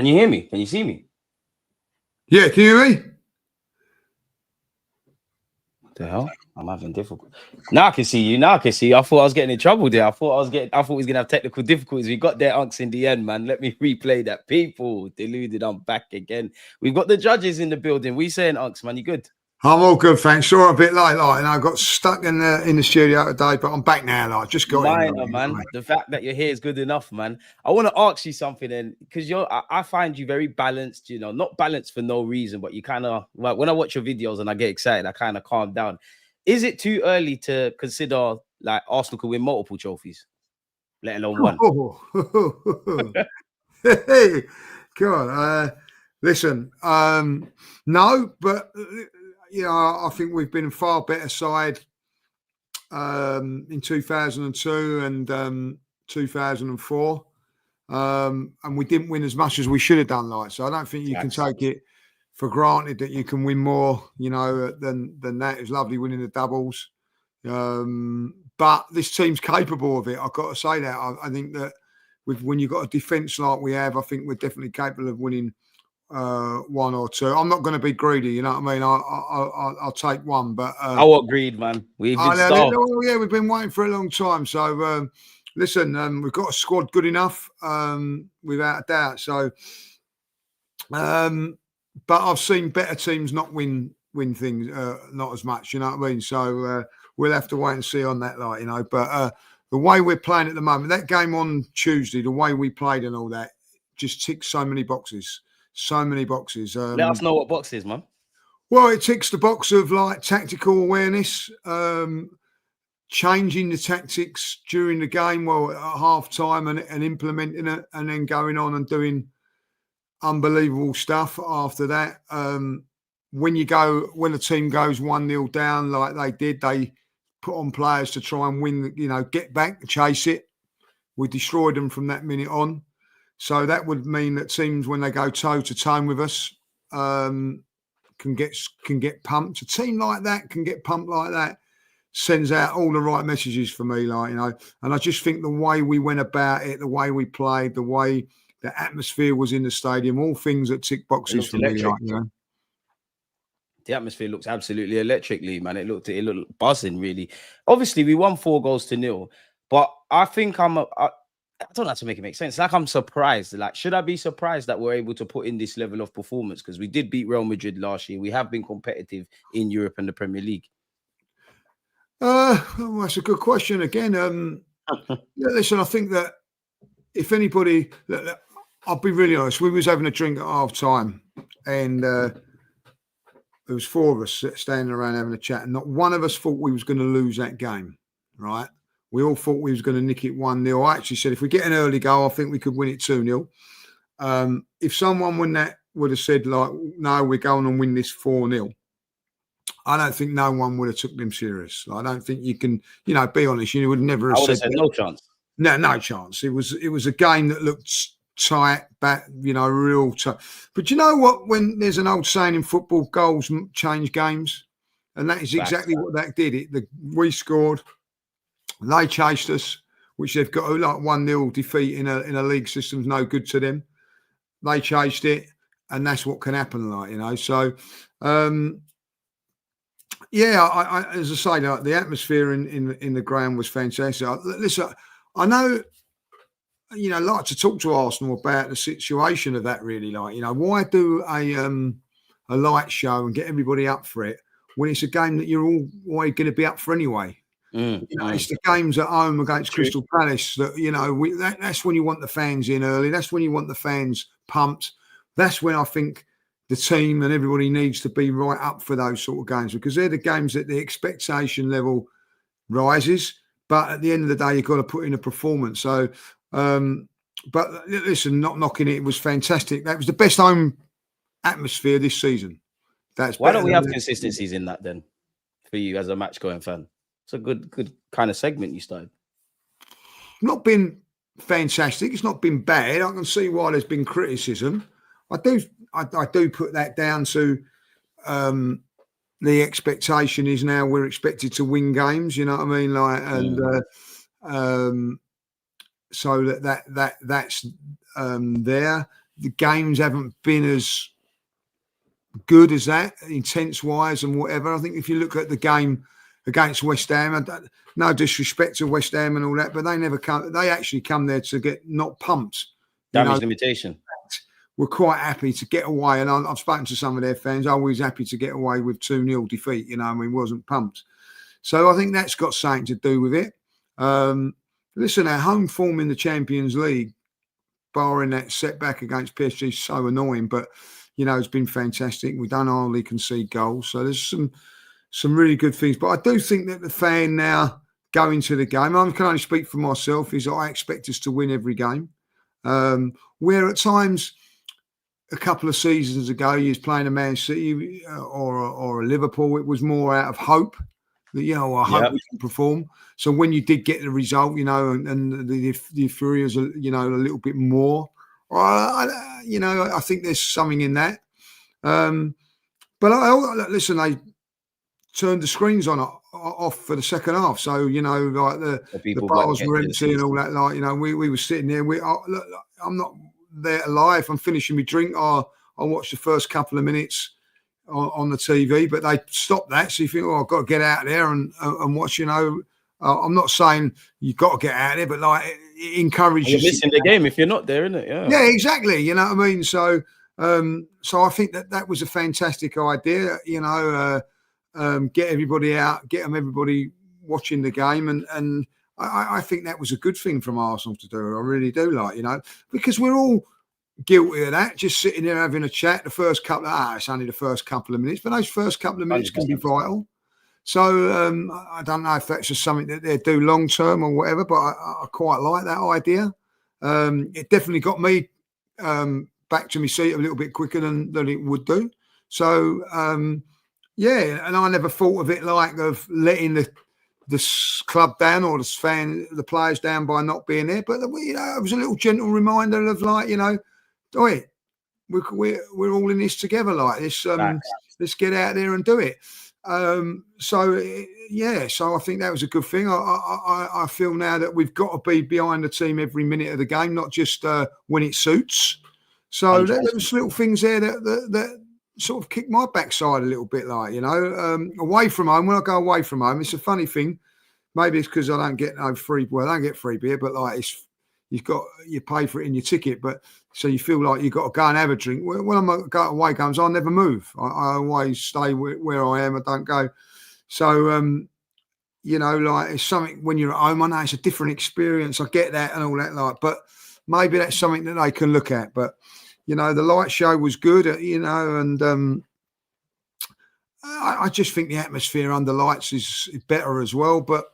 Can you hear me? Can you see me? Yeah, can you hear me? What the hell? I'm having difficulty. Now I can see you. I thought I was getting in trouble there. I thought we was gonna have technical difficulties. We got there, Unks, in the end, man. Let me replay that. People deluded. I'm back again. We've got the judges in the building. We saying, Unks, man, you good? I'm all good, thanks. Sorry, a bit late, and I got stuck in the studio today, but I'm back now. Just got Minor, man. The fact that you're here is good enough, man. I want to ask you something, then, because I find you very balanced. Not balanced for no reason, but you kind of like when I watch your videos and I get excited, I kind of calm down. Is it too early to consider like Arsenal could win multiple trophies, let alone one? Hey, God, listen, no, but I think we've been a far better side in 2002 and 2004, and we didn't win as much as we should have done. So I don't think you can take it for granted that you can win more, than that. It's lovely winning the doubles, but this team's capable of it. I've got to say that. I think that when you've got a defence like we have, I think we're definitely capable of winning one or two. I'm not going to be greedy, you know what I mean? I'll take one, but I want greed, man. We've been waiting for a long time. So listen, we've got a squad good enough, without a doubt. So, but I've seen better teams not win things, not as much. You know what I mean? So we'll have to wait and see on that, But the way we're playing at the moment, that game on Tuesday, the way we played and all that, just ticks so many boxes. So many boxes. Let us know what box is, man. Well, it ticks the box of like tactical awareness, changing the tactics during the game, at half time and implementing it, and then going on and doing unbelievable stuff after that. When a team goes 1-0 down like they did, they put on players to try and win, get back, chase it. We destroyed them from that minute on. So that would mean that teams, when they go toe to toe with us, can get pumped. A team like that can get pumped like that, sends out all the right messages for me, And I just think the way we went about it, the way we played, the way the atmosphere was in the stadium, all things that tick boxes for me, The atmosphere looks absolutely electrically, man. It looked buzzing, really. Obviously, we won 4-0, but I think I don't know how to make it make sense. Like, I'm surprised. Like, should I be surprised that we're able to put in this level of performance? Because we did beat Real Madrid last year. We have been competitive in Europe and the Premier League. Well, that's a good question again. Listen, I think that if anybody, I'll be really honest. We was having a drink at half time, and there was four of us standing around having a chat, and not one of us thought we was going to lose that game, right? We all thought we was going to nick it 1-0. I actually said, if we get an early goal, I think we could win it 2-0. If someone would have said, like, no, we're going and win this 4-0, I don't think no one would have took them serious. I don't think you can, be honest. You would never have said no chance. No chance. It was a game that looked tight, back, real tough. But you know what? When there's an old saying in football, goals change games, and that is exactly what that did. We scored. They chased us, which they've got like 1-0 defeat in a league system's no good to them. They chased it, and that's what can happen, So, I as I say, the atmosphere in the ground was fantastic. Listen, I know, like to talk to Arsenal about the situation of that. Really, why do a light show and get everybody up for it when it's a game that you're all going to be up for anyway? It's the games at home against Crystal Palace that, that's when you want the fans in early. That's when you want the fans pumped. That's when I think the team and everybody needs to be right up for those sort of games, because they're the games that the expectation level rises. But at the end of the day, you've got to put in a performance. So, but listen, not knocking it, it was fantastic. That was the best home atmosphere this season. Why don't we have consistencies in that then, for you as a match-going fan? It's a good kind of segment you started. Not been fantastic. It's not been bad. I can see why there's been criticism. I do put that down to the expectation is now we're expected to win games. You know what I mean? So that's there. the games haven't been as good as that, intense wise and whatever. I think if you look at the game against West Ham, no disrespect to West Ham and all that, but they actually come there to get not pumped. Damage limitation. We're quite happy to get away, and I've spoken to some of their fans. Always happy to get away with 2-0 defeat. Wasn't pumped. So I think that's got something to do with it. Listen, our home form in the Champions League, barring that setback against PSG, is so annoying. But it's been fantastic. We don't hardly concede goals, so there's some really good things. But I do think that the fan now going to the game, I can only speak for myself, is I expect us to win every game. Where at times, a couple of seasons ago, you was playing a Man City or a Liverpool, it was more out of hope that, I hope we can perform. So when you did get the result, and the euphoria is, a little bit more, I think there's something in that. But listen, they turned the screens off for the second half. So, like the bars were empty and all that. Like, we were sitting there. I'm not there alive. I'm finishing my drink. I watched the first couple of minutes on the TV, but they stopped that. So you think, I've got to get out there and watch. I'm not saying you've got to get out there, but like it encourages. You're missing the game if you're not there, isn't it? Yeah, exactly. You know what I mean? So I think that was a fantastic idea. Get everybody out, everybody watching the game, and I think that was a good thing from Arsenal to do. I really do, because we're all guilty of that, just sitting there having a chat. The first couple, it's only the first couple of minutes, but those first couple of minutes 100%. Can be vital. So I don't know if that's just something that they do long term or whatever, but I quite like that idea. It definitely got me back to my seat a little bit quicker than it would do. So yeah, and I never thought of it of letting the club down or the players down by not being there. But it was a little gentle reminder of oi, we're all in this together like this. Let's get out there and do it. So I think that was a good thing. I feel now that we've got to be behind the team every minute of the game, not just when it suits. So there was little things there that sort of kicked my backside a little bit, away from home. When I go away from home, it's a funny thing. Maybe it's because I don't get free. Well, I don't get free beer, but you pay for it in your ticket, but so you feel like you've got to go and have a drink. When I'm go away games, I never move. I always stay where I am. I don't go. So it's something when you're at home. I know it's a different experience. I get that and all that, but maybe that's something that they can look at. But the light show was good, and I just think the atmosphere under lights is better as well. But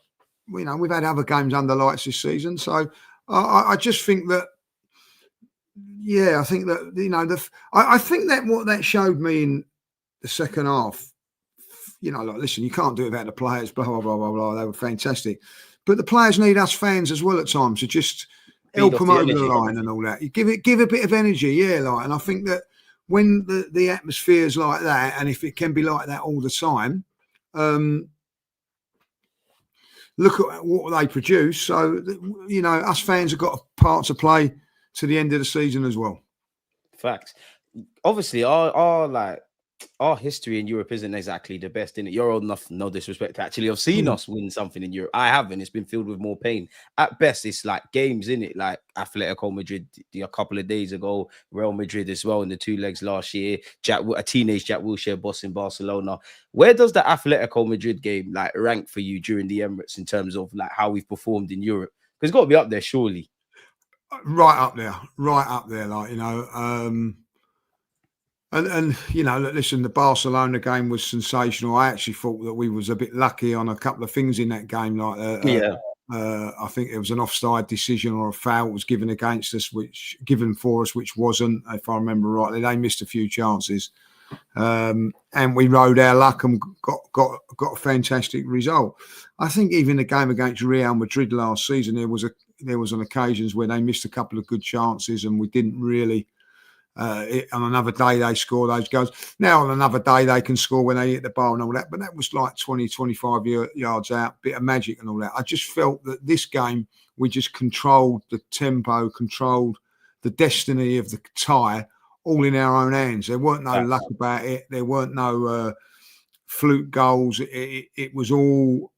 we've had other games under lights this season, so I just think that. Yeah, I think that I think that what that showed me in the second half, listen, you can't do it without the players, blah blah blah blah blah. They were fantastic, but the players need us fans as well at times to just help them over the line and all that. You give a bit of energy, and I think that when the atmosphere is like that, and if it can be like that all the time, look at what they produce. So us fans have got a part to play to the end of the season as well. Facts. Obviously, our history in Europe isn't exactly the best, innit? You're old enough, no disrespect, to actually have seen us win something in Europe. I haven't. It's been filled with more pain. At best, it's like games, innit? Like Atletico Madrid a couple of days ago, Real Madrid as well in the 2 legs last year, a teenage Jack Wilshere boss in Barcelona. Where does the Atletico Madrid game rank for you during the Emirates in terms of how we've performed in Europe? Because it's got to be up there, surely. Right up there, And listen, the Barcelona game was sensational. I actually thought that we was a bit lucky on a couple of things in that game. I think it was an offside decision or a foul was given against us, given for us, which wasn't, if I remember rightly. They missed a few chances, and we rode our luck and got a fantastic result. I think even the game against Real Madrid last season, there was on occasions where they missed a couple of good chances, and we didn't really. On another day they score those goals. Now on another day they can score when they hit the bar and all that, but that was like 20, 25 yards out, bit of magic and all that. I just felt that this game we just controlled the tempo, controlled the destiny of the tie all in our own hands. There weren't no luck about it. There weren't no fluke goals. It was all,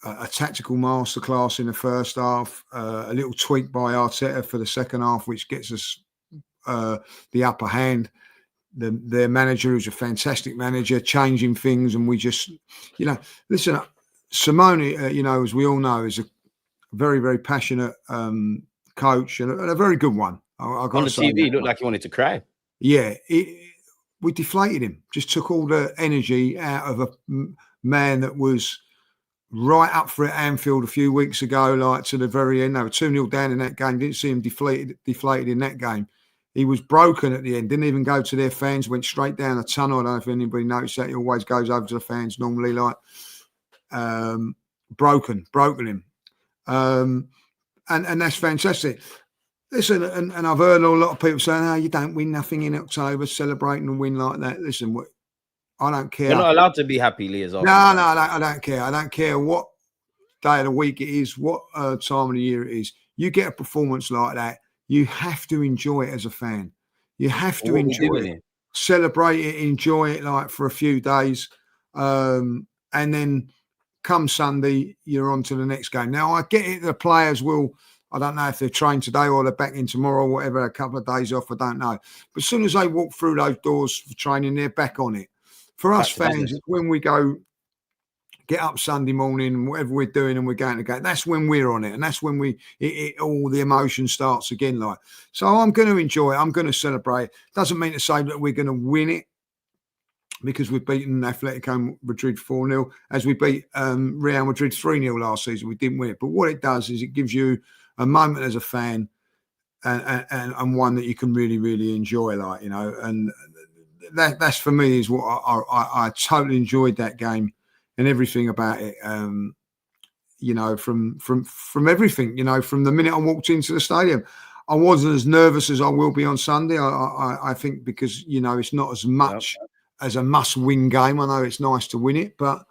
a tactical masterclass in the first half, a little tweak by Arteta for the second half, which gets us the upper hand. Their manager, who's a fantastic manager, changing things, and we just, listen, Simone, as we all know, is a very, very passionate coach and a very good one. On the TV, he looked like he wanted to cry. Yeah, we deflated him. Just took all the energy out of a man that was right up for it at Anfield a few weeks ago, like to the very end. They were 2-0 down in that game. Didn't see him deflated in that game. He was broken at the end. Didn't even go to their fans. Went straight down a tunnel. I don't know if anybody noticed that. He always goes over to the fans normally, like broken him. And that's fantastic. Listen, and I've heard a lot of people saying, "Oh, you don't win nothing in October, celebrating a win like that." Listen, I don't care. You're not allowed to be happy, Lee, as well. No, I don't care. I don't care what day of the week it is, what time of the year it is. You get a performance like that, you have to enjoy it as a fan. You have to enjoy it, celebrate it, enjoy it like for a few days, and then come Sunday, you're on to the next game. Now, I get it. The players will. I don't know if they're trained today or they're back in tomorrow, or whatever, a couple of days off, I don't know. But as soon as they walk through those doors for training, they're back on it. For us fans, when we go get up Sunday morning and whatever we're doing and we're going to go, that's when we're on it. And that's when all the emotion starts again. Like, so I'm going to enjoy it. I'm going to celebrate. Doesn't mean to say that we're going to win it, because we've beaten Atletico Madrid 4-0, as we beat Real Madrid 3-0 last season. We didn't win it. But what it does is it gives you a moment as a fan and one that you can really, really enjoy, like, and that's for me is what I totally enjoyed that game and everything about it. From everything, from the minute I walked into the stadium, I wasn't as nervous as I will be on Sunday. I think because, it's not as much as a must-win game. I know it's nice to win it, but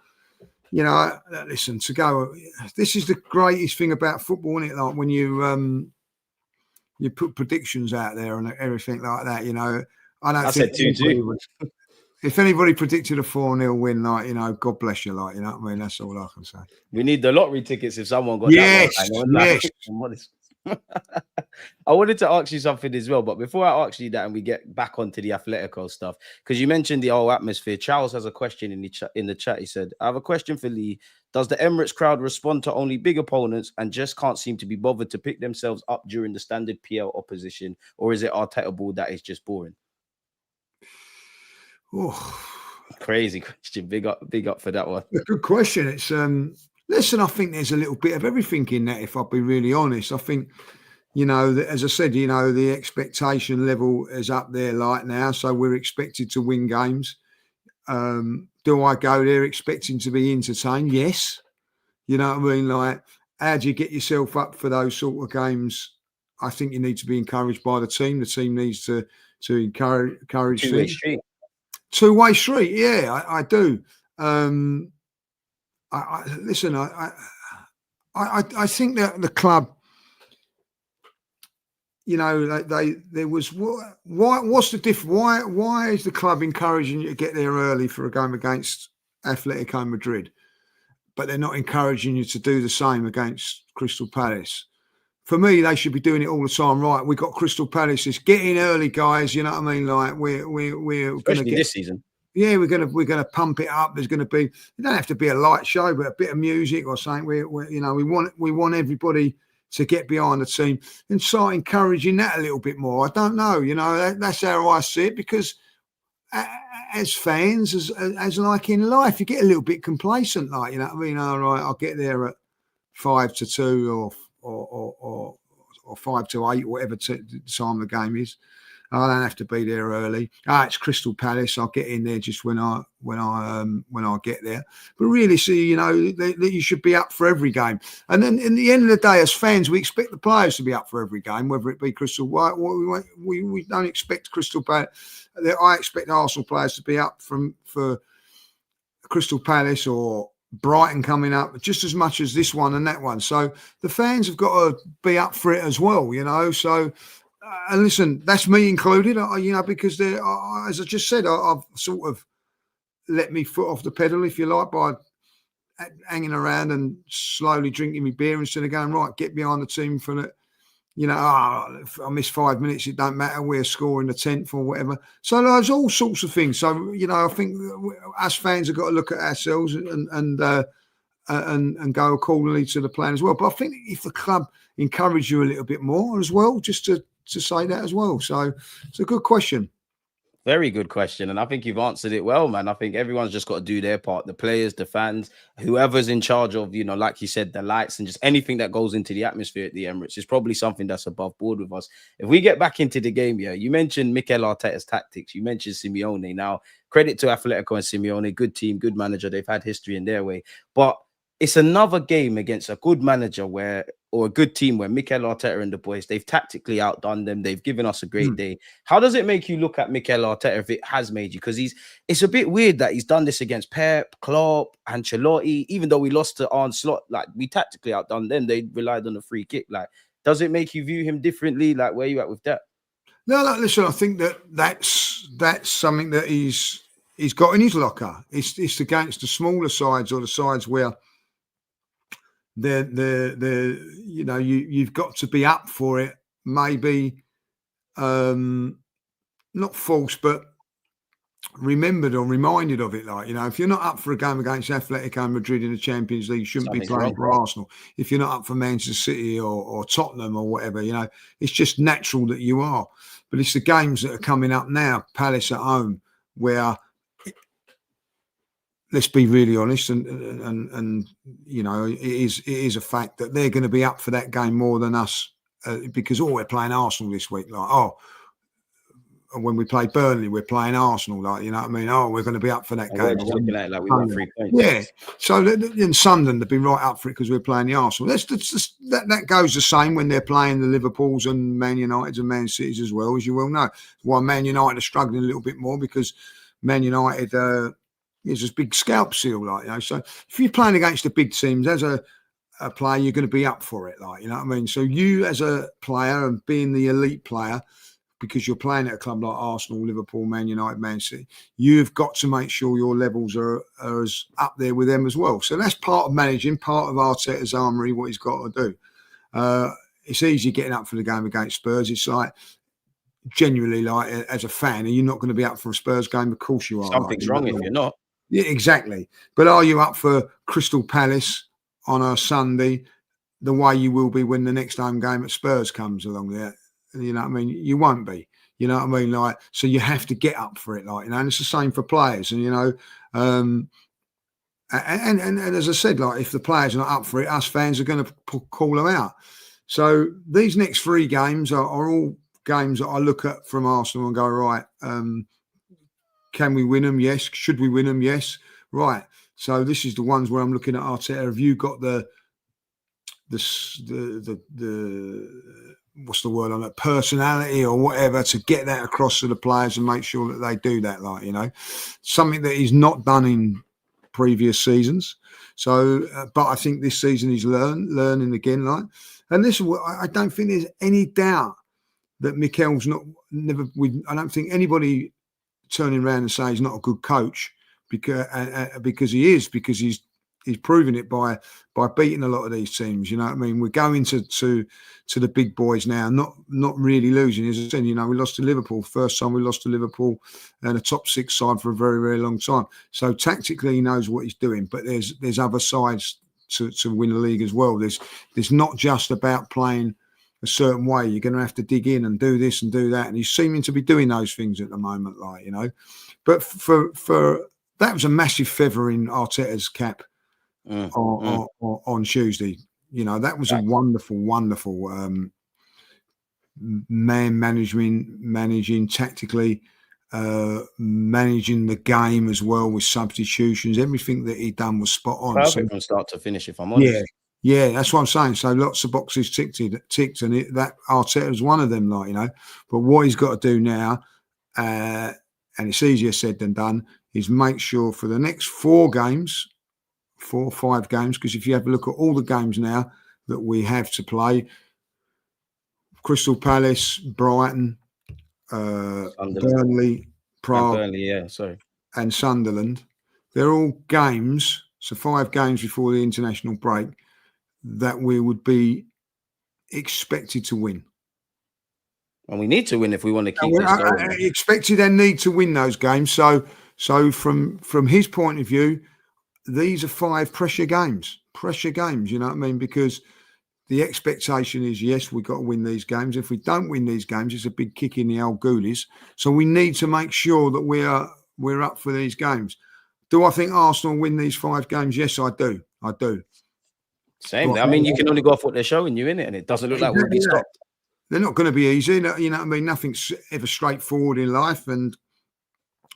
listen, this is the greatest thing about football, isn't it? Like when you put predictions out there and everything like that, I said 2-2. If anybody predicted a 4-0 win, like, God bless you, like, what I mean? That's all I can say. We need the lottery tickets if someone got that one. Yes. I wanted to ask you something as well, but before I ask you that and we get back onto the Atletico stuff, because you mentioned the whole atmosphere, Charles has a question in the chat. He said, I have a question for Lee. Does the Emirates crowd respond to only big opponents and just can't seem to be bothered to pick themselves up during the standard PL opposition, or is it Arteta ball that is just boring? Oh, crazy question. Big up for that one. A good question. It's listen, I think there's a little bit of everything in that, if I'll be really honest. I think, as I said, the expectation level is up there like now, so we're expected to win games. Do I go there expecting to be entertained? Yes. You know what I mean? Like, how do you get yourself up for those sort of games? I think you need to be encouraged by the team. The team needs to encourage two-way street. Yeah, I do. Listen. I think that the club, there was what's the difference? Why is the club encouraging you to get there early for a game against Atletico Madrid, but they're not encouraging you to do the same against Crystal Palace? For me, they should be doing it all the time. Right, we got Crystal Palace. It's get in early, guys. You know what I mean? Like we're going to get this season. Yeah, we're gonna pump it up. There's going to be. It don't have to be a light show, but a bit of music or something. We want everybody to get behind the team and start encouraging that a little bit more. I don't know. That's how I see it, because as fans, as like in life, you get a little bit complacent. Like, you know what I mean? All right, I'll get there at 5-2 or 5-8, whatever time the game is. I don't have to be there early. It's Crystal Palace. I'll get in there just when I get there. But really, see, that you should be up for every game. And then, in the end of the day, as fans, we expect the players to be up for every game, whether it be Crystal White. We don't expect Crystal Palace. I expect Arsenal players to be up for Crystal Palace or Brighton coming up just as much as this one and that one. So the fans have got to be up for it as well, you know. So, and listen, that's me included, you know, because they're, as I just said, I've sort of let me foot off the pedal, if you like, by hanging around and slowly drinking me beer instead of going, right, get behind the team for the, you know, if I miss 5 minutes, it don't matter, we're scoring the 10th or whatever. So there's all sorts of things. So, you know, I think us fans have got to look at ourselves and go accordingly to the plan as well. But I think if the club encourage you a little bit more as well, just to say that as well. So it's a good question. Very good question. And I think you've answered it well, man. I think everyone's just got to do their part. The players, the fans, whoever's in charge of, you know, like you said, the lights and just anything that goes into the atmosphere at the Emirates is probably something that's above board with us. If we get back into the game, yeah, you mentioned Mikel Arteta's tactics. You mentioned Simeone. Now, credit to Atletico and Simeone. Good team, good manager. They've had history in their way. But it's another game against a good manager or a good team where Mikel Arteta and the boys, they've tactically outdone them. They've given us a great day. How does it make you look at Mikel Arteta if it has made you? Because it's a bit weird that he's done this against Pep, Klopp, Ancelotti, even though we lost to Arne Slot, like we tactically outdone them. They relied on a free kick. Like, does it make you view him differently? Like, where you at with that? No, listen, I think that's something that he's got in his locker. It's against the smaller sides or the sides where you know, you've got to be up for it. Maybe not false, but remembered or reminded of it. Like, you know, if you're not up for a game against Atletico Madrid in the Champions League, you shouldn't be playing for Arsenal. If you're not up for Manchester City or Tottenham or whatever, you know, it's just natural that you are. But it's the games that are coming up now, Palace at home, where, let's be really honest, and you know, it is a fact that they're going to be up for that game more than us, because we're playing Arsenal this week. Like, when we play Burnley, we're playing Arsenal. Like, you know what I mean? We're going to be up for that game. We're just looking at it like we want 3 points. Yeah. So in Sunderland, they've been right up for it because we're playing the Arsenal. That goes the same when they're playing the Liverpools and Man Uniteds and Man Cities as well, as you well know. Why Man United are struggling a little bit more, because Man United is a big scalp seal, like, you know. So if you're playing against the big teams as a player, you're going to be up for it, like, you know what I mean. So you as a player and being the elite player, because you're playing at a club like Arsenal, Liverpool, Man United, Man City, you've got to make sure your levels are as up there with them as well. So that's part of managing, part of Arteta's armoury, what he's got to do. It's easy getting up for the game against Spurs. It's like, genuinely, like, as a fan, are you not going to be up for a Spurs game? Of course you are. Something's wrong if you're not. Yeah, exactly. But are you up for Crystal Palace on a Sunday the way you will be when the next home game at Spurs comes along there? You know what I mean? You won't be. You know what I mean? Like, so you have to get up for it, like, you know, and it's the same for players. And, you know, and as I said, like, if the players are not up for it, us fans are going to call them out. So these next 3 games are all games that I look at from Arsenal and go, right, can we win them? Yes. Should we win them? Yes. Right. So this is the ones where I'm looking at Arteta. Have you got the what's the word on it, personality or whatever, to get that across to the players and make sure that they do that, like, you know, something that he's not done in previous seasons. So, but I think this season he's learning again, like, and this, I don't think there's any doubt that Mikel's I don't think anybody turning around and say he's not a good coach, because he is, because he's proven it by beating a lot of these teams. You know what I mean? We're going to the big boys now, not really losing. As I said, you know, we lost to Liverpool. First time we lost to Liverpool and a top 6 side for a very, very long time. So tactically he knows what he's doing, but there's other sides to win the league as well. There's not just about playing a certain way. You're going to have to dig in and do this and do that. And he's seeming to be doing those things at the moment, like, you know. But for that was a massive feather in Arteta's cap on Tuesday. You know, that was a wonderful managing tactically, managing the game as well with substitutions. Everything that he done was spot on. Perfect from start to finish, if I'm honest. Yeah, that's what I'm saying. So lots of boxes ticked, and that Arteta was one of them, like, you know. But what he's got to do now, and it's easier said than done, is make sure for the next 4 games, 4 or 5 games, because if you have a look at all the games now that we have to play, Crystal Palace, Brighton, Burnley, Prague, Burnley, and Sunderland, they're all games, so 5 games before the international break, that we would be expected to win. And we need to win if we want to keep this going. Expected and need to win those games. So from his point of view, these are 5 pressure games, you know what I mean? Because the expectation is, yes, we've got to win these games. If we don't win these games, it's a big kick in the old goalies. So we need to make sure that we're up for these games. Do I think Arsenal win these 5 games? Yes, I do. Same. I mean, you can only go off what they're showing you, innit? And it doesn't look like we'll be stopped. They're not going to be easy. You know what I mean? Nothing's ever straightforward in life and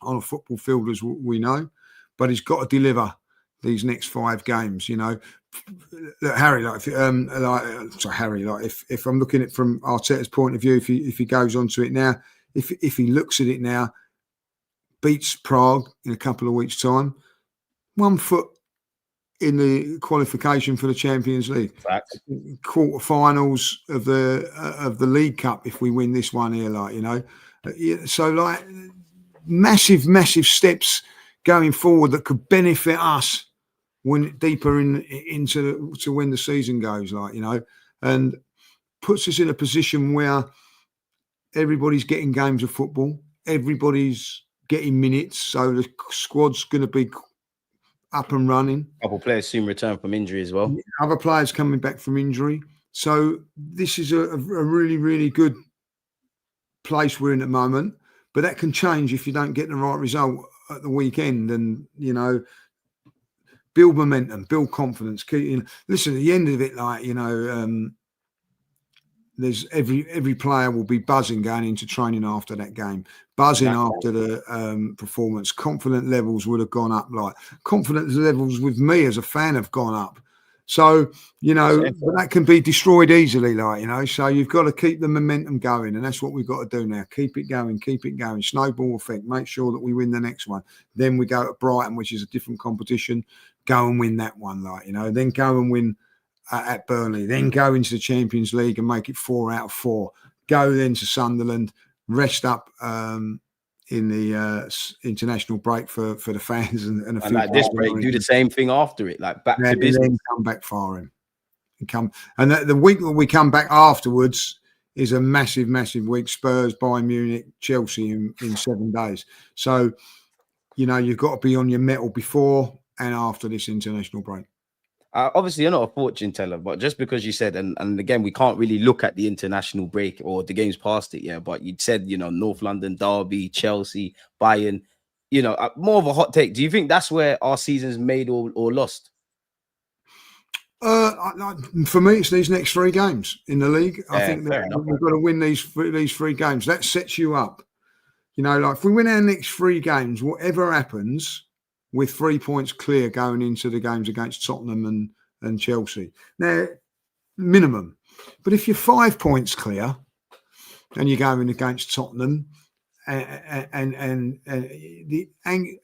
on a football field, as we know. But he's got to deliver these next 5 games, you know. Look, Harry, if I'm looking at it from Arteta's point of view, if he goes onto it now, if he looks at it now, beats Prague in a couple of weeks' time, 1 foot in the qualification for the Champions League, Facts. Quarterfinals of the League Cup if we win this one here, like, you know. So like massive steps going forward that could benefit us when deeper into when the season goes, like, you know, and puts us in a position where everybody's getting games of football, everybody's getting minutes, so the squad's going to be up and running. A couple players soon return from injury as well. Other players coming back from injury. So this is a really, really good place we're in at the moment. But that can change if you don't get the right result at the weekend. And, you know, build momentum, build confidence. Listen, at the end of it, like, you know, there's every player will be buzzing going into training after that game, buzzing after the performance. Confidence levels would have gone up. Like, confidence levels with me as a fan have gone up. So, you know, that can be destroyed easily, like, you know. So you've got to keep the momentum going, and that's what we've got to do now. Keep it going. Snowball effect. Make sure that we win the next one. Then we go to Brighton, which is a different competition. Go and win that one, like, you know. Then go and win at Burnley, then go into the Champions League and make it 4 out of 4. Go then to Sunderland, rest up in the international break for the fans and like this break, do the same thing after it, like back to business. Then come back firing, and the week that we come back afterwards is a massive week. Spurs, Bayern Munich, Chelsea in 7 days. So, you know, you've got to be on your mettle before and after this international break. Obviously, you're not a fortune teller, but just because you said, and again, we can't really look at the international break or the games past it, yeah. But you said, you know, North London, Derby, Chelsea, Bayern, you know, more of a hot take. Do you think that's where our season's made or lost? For me, it's these next 3 games in the league. I think that we've got to win these 3 games. That sets you up. You know, like if we win our next 3 games, whatever happens, with 3 points clear going into the games against Tottenham and Chelsea. Now, minimum. But if you're 5 points clear and you're going against Tottenham and the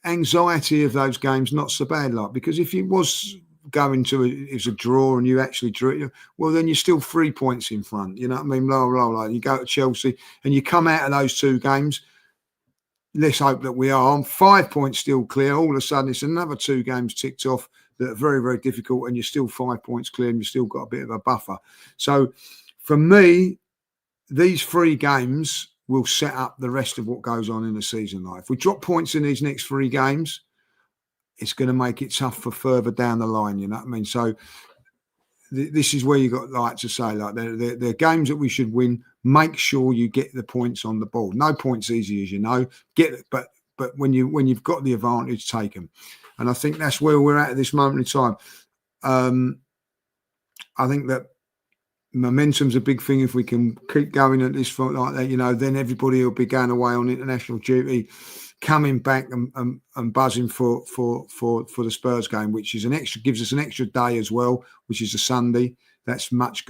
anxiety of those games, not so bad, like, because if it was going to it was a draw and you actually drew it, well, then you're still 3 points in front. You know what I mean? Blah, blah, blah. You go to Chelsea and you come out of those 2 games. Let's hope that we are on 5 points still clear. All of a sudden, it's another 2 games ticked off that are very, very difficult, and you're still 5 points clear, and you've still got a bit of a buffer. So, for me, these 3 games will set up the rest of what goes on in the season. Like, if we drop points in these next 3 games, it's going to make it tough for further down the line. You know what I mean? So, this is where you got like to say, like, they're games that we should win. Make sure you get the points on the board. No points easy, as you know. But when you've got the advantage, take them. And I think that's where we're at this moment in time. I think that momentum's a big thing. If we can keep going at this front like that, you know, then everybody will be going away on international duty, coming back and buzzing for the Spurs game, which is gives us an extra day as well, which is a Sunday. That's much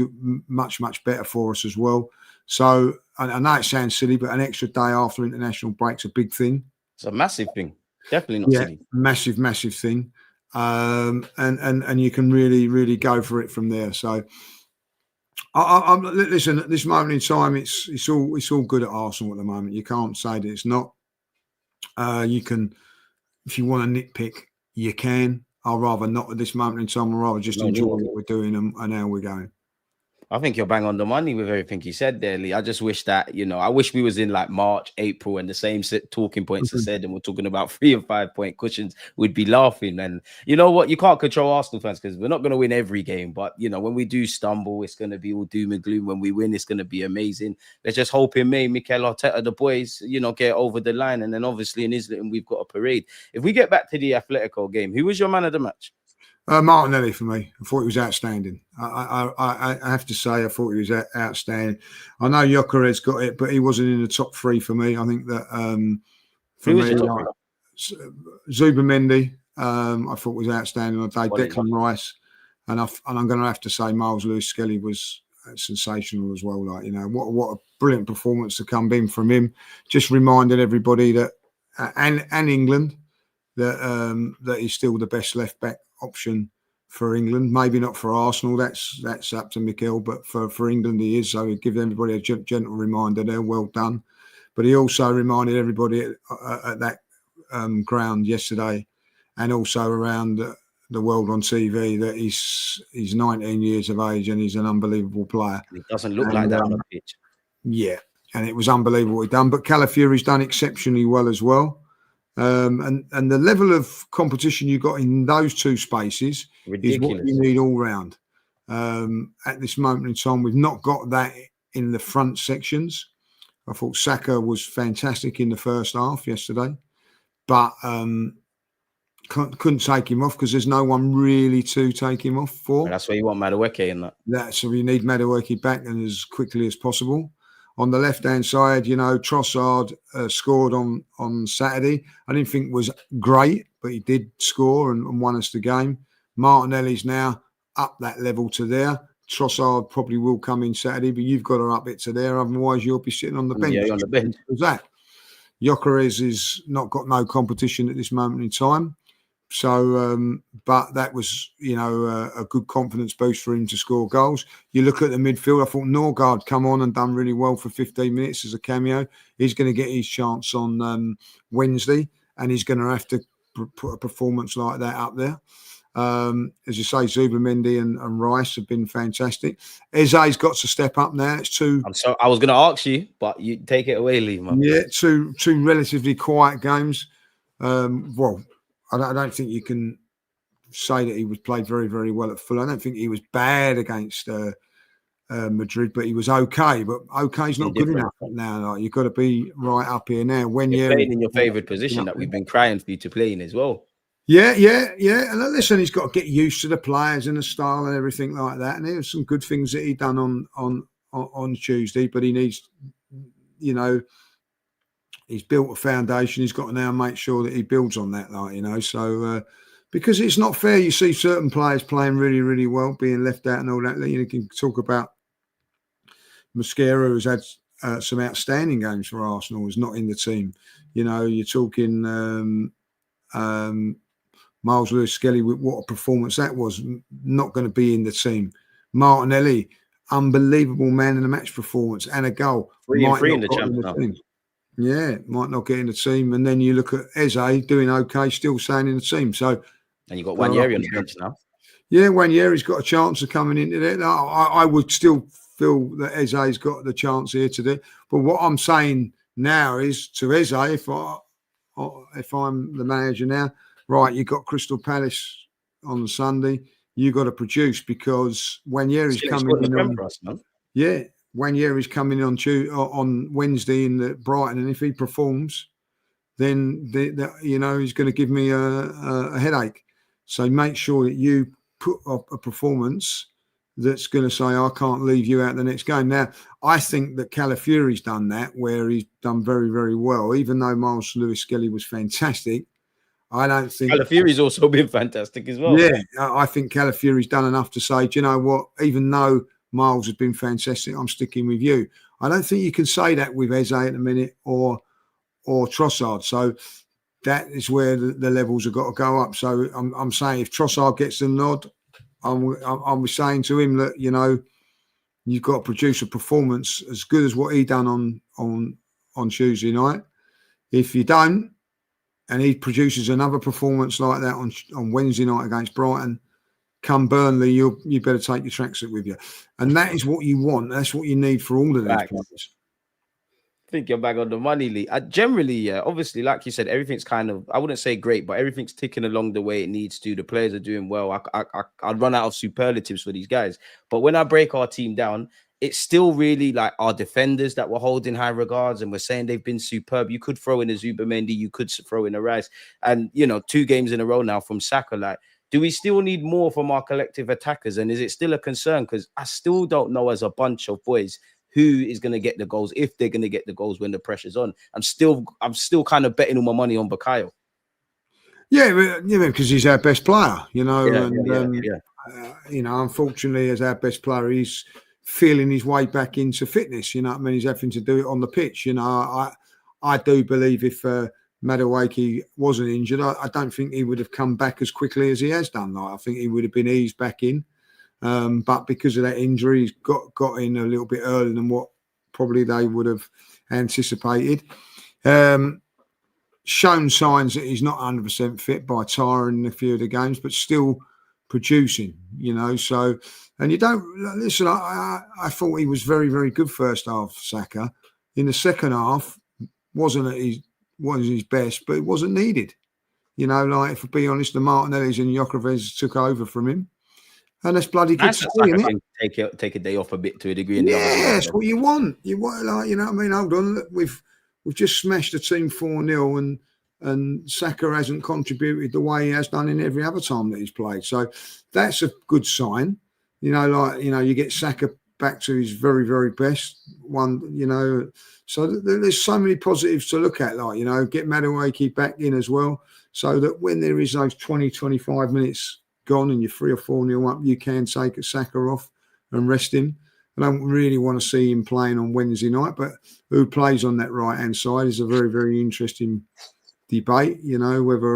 better for us as well. So I know it sounds silly, but an extra day after international break's a big thing. It's a massive thing. Definitely not silly. Massive thing. and you can really go for it from there. So, I'm listen. At this moment in time, it's all good at Arsenal at the moment. You can't say that it's not. You can, if you want to nitpick, you can. I'd rather not at this moment in time. I'd rather just enjoy what we're doing and how we're going. I think you're bang on the money with everything you said there, Lee. I just wish that, I wish we was in like March, April, and the same talking points are said, and we're talking about 3 and 5 point cushions. We'd be laughing. And you know what? You can't control Arsenal fans because we're not going to win every game. But, when we do stumble, it's going to be all doom and gloom. When we win, it's going to be amazing. Let's just hope in May, Mikel Arteta, the boys, get over the line. And then obviously in Islington, we've got a parade. If we get back to the Atletico game, who was your man of the match? Martinelli for me. I thought he was outstanding. I have to say, I thought he was outstanding. I know Gyökeres got it, but he wasn't in the top 3 for me. I think that for me, Zubimendi, I thought was outstanding on the day. Declan Rice, and I'm going to have to say Miles Lewis-Skelly was sensational as well. Like, what a brilliant performance to come in from him. Just reminded everybody that and England that he's still the best left back option for England. Maybe not for Arsenal. That's up to Mikel, but for England he is. So he gives everybody a gentle reminder there. Well done. But he also reminded everybody at that ground yesterday, and also around the world on TV, that he's 19 years of age and he's an unbelievable player. It doesn't look like that on the pitch. Yeah, and it was unbelievable what he done. But Calafiori's done exceptionally well as well. And the level of competition you got in those two spaces is what you need all round. At this moment in time, we've not got that in the front sections. I thought Saka was fantastic in the first half yesterday, but couldn't take him off because there's no one really to take him off for. And that's why you want Madueke in that. So we need Madueke back and as quickly as possible. On the left-hand side, Trossard scored on Saturday. I didn't think it was great, but he did score and won us the game. Martinelli's now up that level to there. Trossard probably will come in Saturday, but you've got to up it to there. Otherwise, you'll be sitting on the bench. Yeah, on the bench. What's that? Gyökeres is not got no competition at this moment in time. So, but that was, a good confidence boost for him to score goals. You look at the midfield, I thought Norgard come on and done really well for 15 minutes as a cameo. He's going to get his chance on Wednesday, and he's going to have to put a performance like that up there. As you say, Zubimendi and Rice have been fantastic. Eze's got to step up now. It's two. I was going to ask you, but you take it away, Lee. Man. Yeah, two relatively quiet games. Well, I don't think you can say that he was played very, very well at Fulham. I don't think he was bad against Madrid, but he was okay. But okay is not good enough now. Like, you've got to be right up here now. When you're playing in your favourite position that we've been crying for you to play in as well. Yeah. And listen, he's got to get used to the players and the style and everything like that. And there's some good things that he done on Tuesday, but he needs, he's built a foundation. He's got to now make sure that he builds on that, So, because it's not fair, you see certain players playing really, really well, being left out and all that. You can talk about Mosquera, who's had some outstanding games for Arsenal, who's not in the team. You're talking Miles Lewis-Skelly, with what a performance that was, not going to be in the team. Martinelli, unbelievable man in the match performance and a goal. 3 and 3 in the Champions. Yeah, might not get in the team. And then you look at Eze doing okay, still staying in the team. So, and you've got Wanyeri on the bench now. Yeah, Wanyeri's got a chance of coming into there. I would still feel that Eze's got the chance here to do. But what I'm saying now is to Eze, if I'm the manager now, right, you've got Crystal Palace on Sunday. You've got to produce because Wanyeri's coming in on us, man. Yeah. Wanyeri's coming on Wednesday in the Brighton, and if he performs, then he's going to give me a headache. So make sure that you put up a performance that's going to say, I can't leave you out the next game. Now, I think that Calafiori's done that, where he's done very, very well. Even though Miles Lewis-Skelly was fantastic, I don't think Calafiori's also been fantastic as well. Yeah, I think Calafiori's done enough to say, do you know what? Even though Miles has been fantastic, I'm sticking with you. I don't think you can say that with Eze at the minute or Trossard. So that is where the levels have got to go up. So I'm saying if Trossard gets the nod, I'm saying to him that, you know, you've got to produce a performance as good as what he done on Tuesday night. If you don't, and he produces another performance like that on Wednesday night against Brighton, come Burnley, you better take your tracksuit with you. And that is what you want. That's what you need for all of these players. I think you're back on the money, Lee. Generally, yeah, obviously, like you said, everything's kind of, I wouldn't say great, but everything's ticking along the way it needs to. The players are doing well. I'd run out of superlatives for these guys. But when I break our team down, it's still really like our defenders that we're holding high regards and we're saying they've been superb. You could throw in a Zubimendi, you could throw in a Rice. And, you know, 2 games in a row now from Saka. Like, do we still need more from our collective attackers? And is it still a concern? Because I still don't know as a bunch of boys who is going to get the goals, if they're going to get the goals when the pressure's on. I'm still kind of betting all my money on Bukayo. Yeah, because he's our best player, you know. Yeah. You know, unfortunately, as our best player, he's feeling his way back into fitness. You know what I mean? He's having to do it on the pitch. You know, I do believe if Madueke wasn't injured, I don't think he would have come back as quickly as he has done. Like, I think he would have been eased back in. But because of that injury, he's got in a little bit earlier than what probably they would have anticipated. Shown signs that he's not 100% fit by tiring a few of the games, but still producing, you know. So, and you don't listen. I thought he was very, very good first half, Saka. In the second half, wasn't his best, but it wasn't needed. You know, like, if I be honest, the Martinellis and Jokovic took over from him. And that's bloody good. Take a day off a bit to a degree. Yeah, that's what you want. You want, like, you know what I mean? Hold on, look, we've just smashed the team 4-0, and Saka hasn't contributed the way he has done in every other time that he's played. So that's a good sign. You know, like, you know, you get Saka back to his very, very best one. You know, so there's so many positives to look at. Like, you know, get Madueke back in as well, so that when there is those 20-25 minutes gone and you're 3 or 4-0 up, you can take a Saka off and rest him. I don't really want to see him playing on Wednesday night, but who plays on that right-hand side is a very, very interesting debate. You know, whether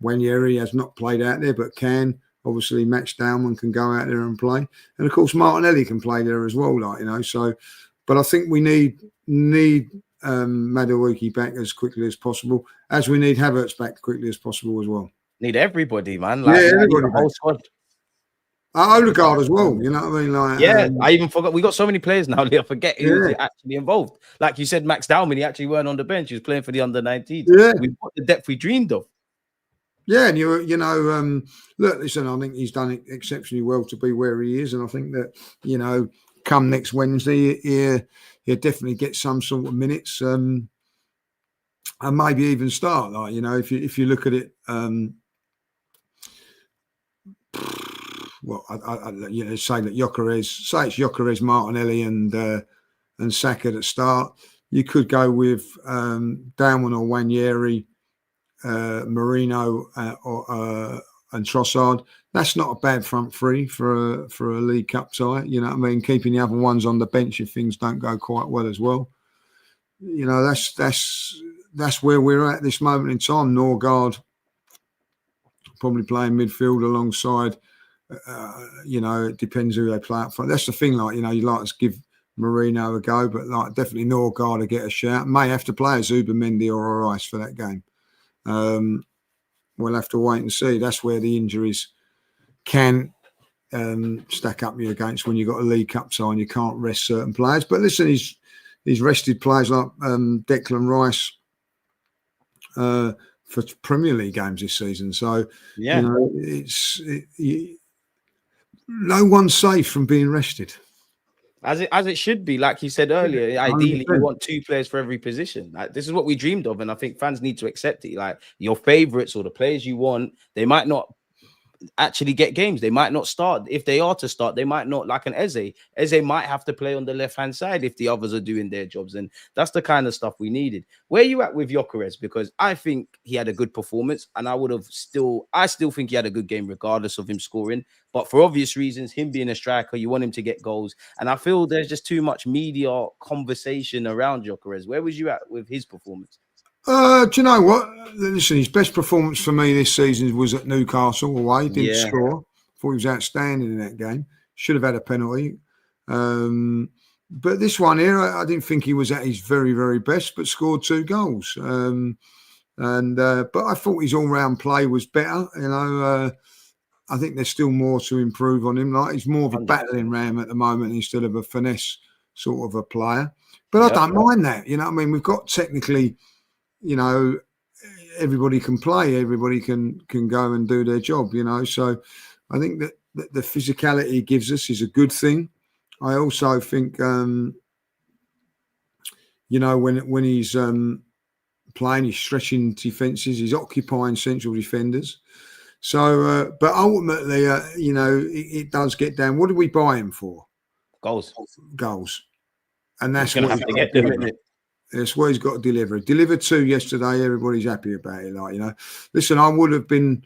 Wanyeri has not played out there but can. Obviously, Max Dowman can go out there and play. And, of course, Martinelli can play there as well, like, you know. So, but I think we need Madueke back as quickly as possible, as we need Havertz back quickly as possible as well. Need everybody, man. Like, everybody. The whole squad. Odegaard as well, you know what I mean? Like, yeah, I even forgot. We got so many players now, I forget who's actually involved. Like you said, Max Dowman, he actually weren't on the bench. He was playing for the under-19s. Yeah. We've got the depth we dreamed of. Yeah, and you know, look, listen, I think he's done it exceptionally well to be where he is. And I think that, you know, come next Wednesday, he'll definitely get some sort of minutes and maybe even start. Like, you know, if you look at it, well, I you know, say that it's Gyökeres, Martinelli, and Saka at start. You could go with Darwin or Wanyeri, Marino, and Trossard. That's not a bad front three for a League Cup tie. You know what I mean? Keeping the other ones on the bench if things don't go quite well as well. You know, that's where we're at this moment in time. Norgard probably playing midfield alongside. You know, it depends who they play up front. That's the thing, like, you know, you like to give Marino a go, but like definitely Norgard to get a shout. May have to play a Zubimendi or a Rice for that game. We'll have to wait and see. That's where the injuries can stack up you against when you've got a League Cup tie and you can't rest certain players. But listen, he's rested players like Declan Rice for Premier League games this season. So, yeah, you know, no one's safe from being rested. As it should be, like you said earlier. Ideally, you want 2 players for every position. Like, this is what we dreamed of, and I think fans need to accept it. Like, your favourites or the players you want, they might not actually get games. They might not start. If they are to start, they might not, like an Eze. Eze might have to play on the left-hand side if the others are doing their jobs. And that's the kind of stuff we needed. Where are you at with Gyökeres? Because I think he had a good performance, and I still think he had a good game regardless of him scoring. But for obvious reasons, him being a striker, you want him to get goals. And I feel there's just too much media conversation around Gyökeres. Where was you at with his performance? Do you know what? listen, his best performance for me this season was at Newcastle away. Didn't Yeah. score. Thought he was outstanding in that game. Should have had a penalty. But this one here, I didn't think he was at his very, very best, but scored 2 goals. But I thought his all-round play was better. I think there's still more to improve on him. Like, he's more of a 100%. battling ram at the moment instead of a finesse sort of a player. But I don't mind that. You know what I mean? We've got technically, everybody can play. Everybody can go and do their job, So I think that the physicality he gives us is a good thing. I also think, when he's playing, he's stretching defences, he's occupying central defenders. So, but ultimately, it does get down. What did we buy him for? Goals. And that's what he's got to get them. That's what he's got to deliver. Delivered 2 yesterday. Everybody's happy about it. Listen, I would have been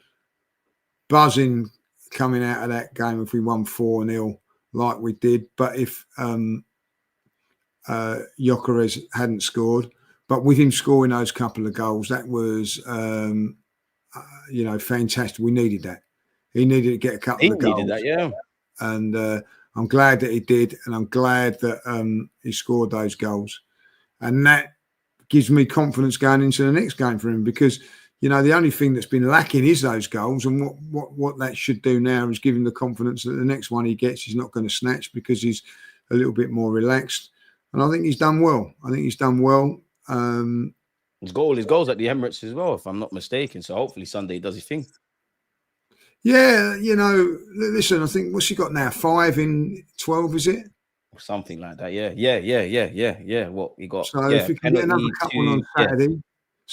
buzzing coming out of that game if we won 4-0 like we did. But if Gyökeres hadn't scored, but with him scoring those couple of goals, that was fantastic. We needed that. He needed to get a couple of goals. He needed that, yeah. And I'm glad that he did, and I'm glad that he scored those goals. And that gives me confidence going into the next game for him, because the only thing that's been lacking is those goals. And what that should do now is give him the confidence that the next one he gets, he's not going to snatch, because he's a little bit more relaxed. And I think he's done well. He's got all his goals at the Emirates as well, if I'm not mistaken. So hopefully Sunday he does his thing. Yeah, listen, I think, what's he got now? 5 in 12, is it? Something like that. Yeah. What he got? So if you can get another couple on Saturday,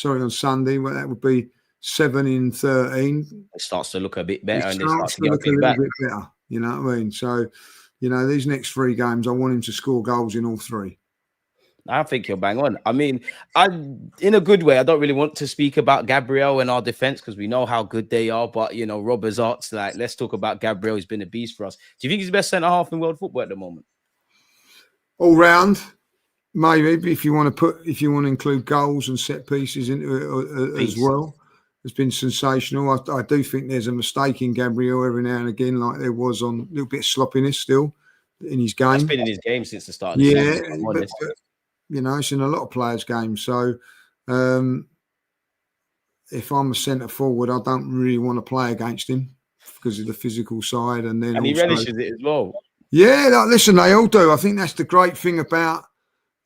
on Sunday, well, that would be 7 in 13. It starts to look a bit better, and it starts to look a little bit better. You know what I mean? So, these next 3 games, I want him to score goals in all 3. I think you're bang on. I mean, in a good way, I don't really want to speak about Gabriel and our defense, because we know how good they are. But, Rob has asked, let's talk about Gabriel. He's been a beast for us. Do you think he's the best centre-half in world football at the moment? All round, maybe, if you want to include goals and set pieces into it as well. It's been sensational. I do think there's a mistake in Gabriel every now and again, like there was on a little bit of sloppiness still in his game. It's been in his game since the start of the season. But, it's in a lot of players' games. So if I'm a centre forward, I don't really want to play against him because of the physical side. And he relishes it as well. Yeah, listen, they all do. I think that's the great thing about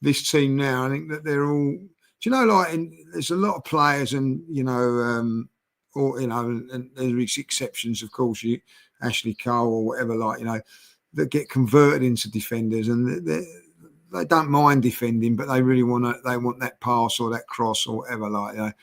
this team now. I think that they're all, there's a lot of players, and and there's exceptions, of course, Ashley Cole or whatever, that get converted into defenders, and they don't mind defending, but they really want that pass or that cross or whatever.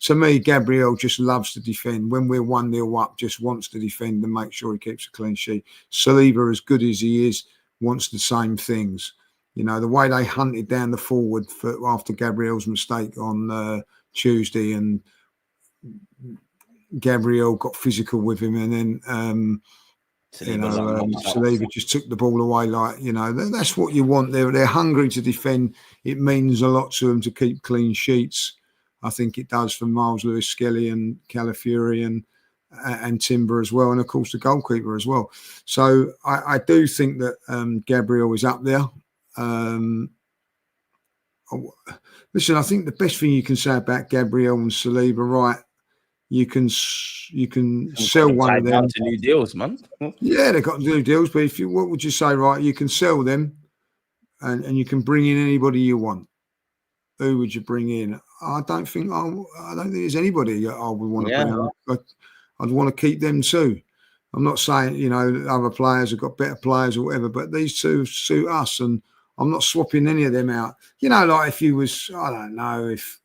To me, Gabriel just loves to defend. When we're 1-0 up, just wants to defend and make sure he keeps a clean sheet. Saliba, as good as he is, wants the same things. The way they hunted down the forward after Gabriel's mistake on Tuesday, and Gabriel got physical with him, and then Saliba just took the ball away. That's what you want. They're hungry to defend. It means a lot to them to keep clean sheets. I think it does for Miles Lewis-Skelly and Calafiori and Timber as well, and of course the goalkeeper as well. So I do think that Gabriel is up there. Listen, I think the best thing you can say about Gabriel and Saliba, right? You can sell one of them to new deals, man. Yeah, they've got new deals. But what would you say, right? You can sell them, and you can bring in anybody you want. Who would you bring in? I don't think there's anybody I would want to bring in. But I'd want to keep them too. I'm not saying other players have got better players or whatever, but these two suit us, and I'm not swapping any of them out. Like if you was, I don't know, if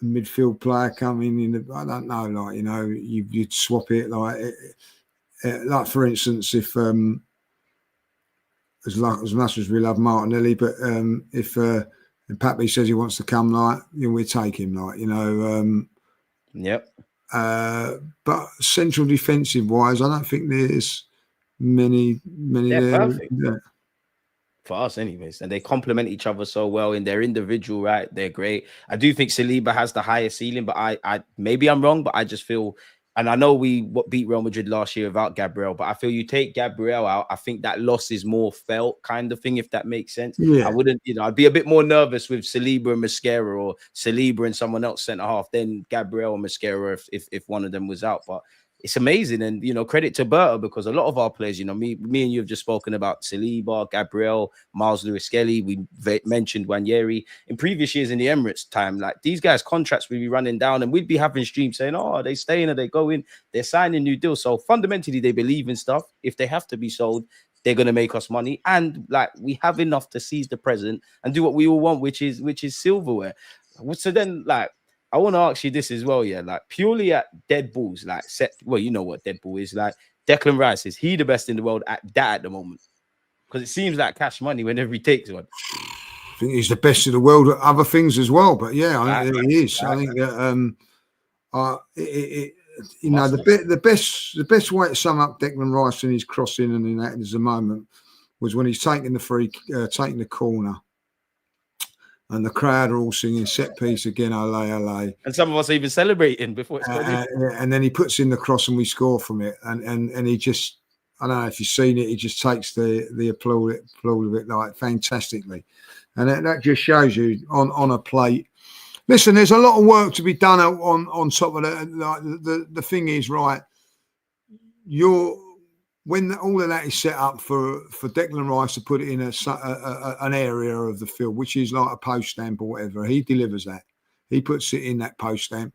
a midfield player coming in, I don't know, you'd swap it, like for instance, if as much as we love Martinelli, but if Pappy says he wants to come, we take him, Yep. But central defensive wise, I don't think there's many there. Perfect. for us anyways, and they complement each other so well in their individual right. They're great. I do think Saliba has the highest ceiling, but I maybe I'm wrong, but I just feel, and I know we beat Real Madrid last year without Gabriel, but I feel you take Gabriel out, I think that loss is more felt, kind of thing, if that makes sense. I Yeah. wouldn't, I'd be a bit more nervous with Saliba and Mascara, or Saliba and someone else centre half, than Gabriel and Mascara if one of them was out. But it's amazing, and credit to Berta, because a lot of our players, me and you have just spoken about Saliba, Gabriel, Miles Lewis-Skelly. We mentioned Wanyeri in previous years in the Emirates time. Like, these guys' contracts would be running down, and we'd be having streams saying, "Oh, are they staying? Are they going? They're signing new deals." So fundamentally, they believe in stuff. If they have to be sold, they're gonna make us money, and like, we have enough to seize the present and do what we all want, which is silverware. So then, like, I want to ask you this as well, yeah. Like, purely at dead balls, like, well, you know what dead ball is. Like, Declan Rice, is he the best in the world at that at the moment? Because it seems like cash money whenever he takes one. I think he's the best in the world at other things as well. But yeah, I think he is. I think that the best way to sum up Declan Rice and his crossing and in that at the moment was when he's taking the corner. And the crowd are all singing set piece again, ole, ole. And some of us are even celebrating before it's gone in. And then he puts in the cross and we score from it. And he just, I don't know if you've seen it, he just takes the applaud of it like fantastically. And that just shows you on a plate. Listen, there's a lot of work to be done on top of that. Like, the thing is, right, when all of that is set up for Declan Rice to put it in an area of the field, which is like a post stamp or whatever, he delivers that. He puts it in that post stamp.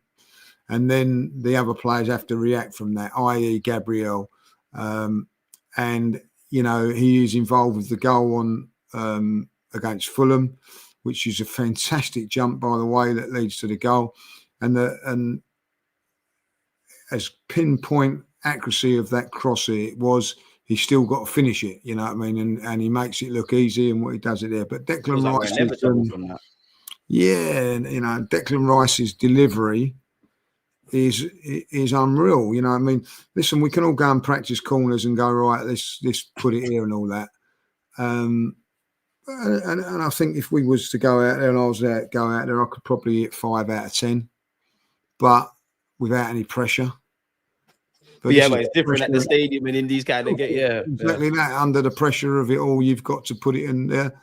And then the other players have to react from that, i.e. Gabriel. And, he is involved with the goal on against Fulham, which is a fantastic jump, by the way, that leads to the goal. And as pinpoint accuracy of that cross it was, he's still got to finish it, you know what I mean? And he makes it look easy and what he does it there. But Declan Rice from that. Yeah, and Declan Rice's delivery is unreal. You know what I mean? Listen, we can all go and practice corners and go, right, let's put it here and all that. And I think if we was to go out there and I was there, I could probably hit 5 out of 10, but without any pressure. But it's different at the stadium and in these kind of exactly that. Under the pressure of it all, you've got to put it in there.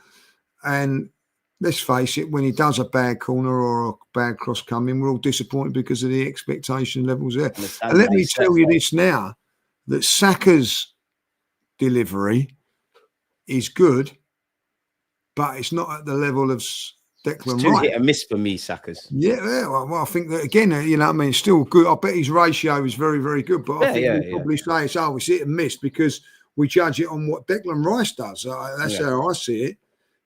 And let's face it, when he does a bad corner or a bad cross coming, we're all disappointed because of the expectation levels there. And let me tell you this now, that Saka's delivery is good, but it's not at the level of Declan Rice. Hit and miss for me, Saka's. Yeah, well, I think that again, it's still good. I bet his ratio is very, very good, but I think we'd probably say it's hit and miss because we judge it on what Declan Rice does. That's how I see it,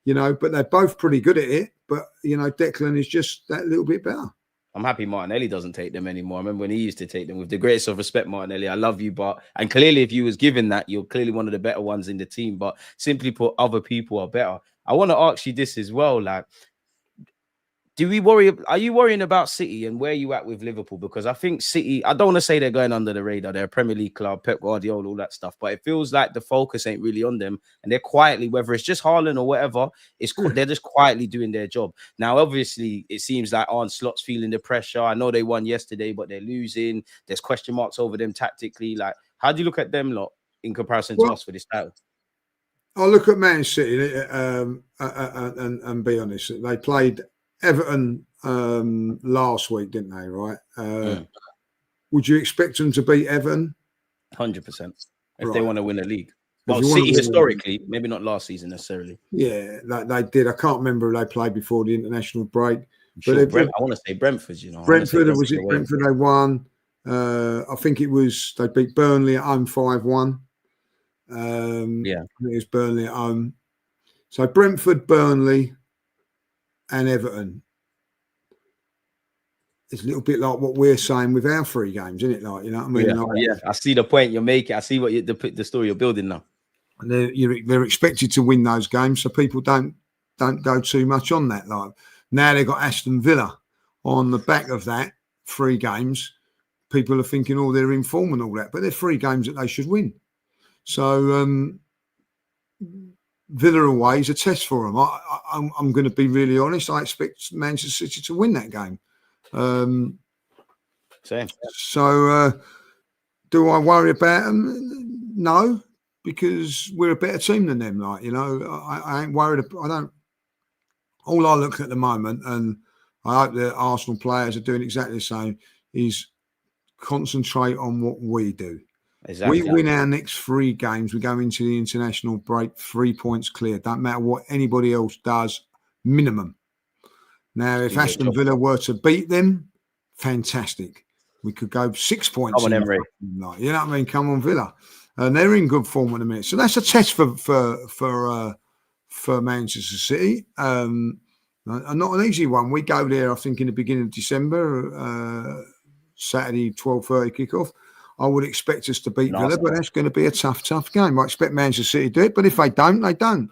but they're both pretty good at it, but, Declan is just that little bit better. I'm happy Martinelli doesn't take them anymore. I remember when he used to take them. With the greatest of respect, Martinelli, I love you, and clearly if you was given that, you're clearly one of the better ones in the team, but simply put, other people are better. I want to ask you this as well, like, are you worrying about City and where you at with Liverpool? Because I think City, I don't want to say they're going under the radar. They're a Premier League club, Pep Guardiola, all that stuff. But it feels like the focus ain't really on them. And they're quietly, whether it's just Haaland or whatever, they're just quietly doing their job. Now, obviously, it seems like Arne Slot's feeling the pressure. I know they won yesterday, but they're losing. There's question marks over them tactically. Like, how do you look at them lot in comparison to us for this title? I'll look at Man City and be honest. They played Everton last week, didn't they? Right? Would you expect them to beat Everton? 100%. If they want to win a league. Well, City historically, maybe not last season necessarily. Yeah, they did. I can't remember who they played before the international break. But I want to say Brentford. Brentford. Brentford they won. I think it was they beat Burnley at home 5-1. I think it was Burnley at home. So Brentford, Burnley, and Everton. It's a little bit like what we're saying with our 3 games, isn't it? Like, you know what I mean? I see the point you're making. I see what the story you're building now. And they're expected to win those games, so people don't go too much on that. Like now they've got Aston Villa on the back of that 3 games. People are thinking, oh, they're in form and all that, but they're 3 games that they should win. So Villa away is a test for them. I'm going to be really honest. I expect Manchester City to win that game. Same. So, do I worry about them? No, because we're a better team than them. Like, you know, I ain't worried. I don't. All I look at the moment, and I hope that Arsenal players are doing exactly the same, is concentrate on what we do. Exactly. We win our next 3 games. We go into the international break 3 points clear. Don't matter what anybody else does, minimum. Now, if Aston Villa were to beat them, fantastic. We could go 6 points. Come on, Emery. You know what I mean? Come on, Villa. And they're in good form at the minute. So that's a test for Manchester City. Not an easy one. We go there, I think, in the beginning of December, Saturday, 12:30 kickoff. I would expect us to beat Villa, but that's going to be a tough game. I expect Manchester City to do it, but if they don't, they don't.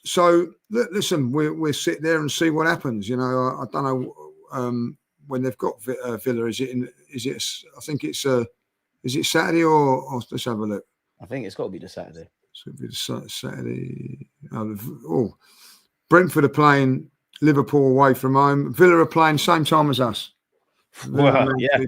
So listen, we'll sit there and see what happens. You know, I don't know when they've got Villa. Is it Saturday or let's have a look. I think it's got to be the Saturday. So it'll be the Saturday. Brentford are playing Liverpool away from home. Villa are playing same time as us. Well, yeah,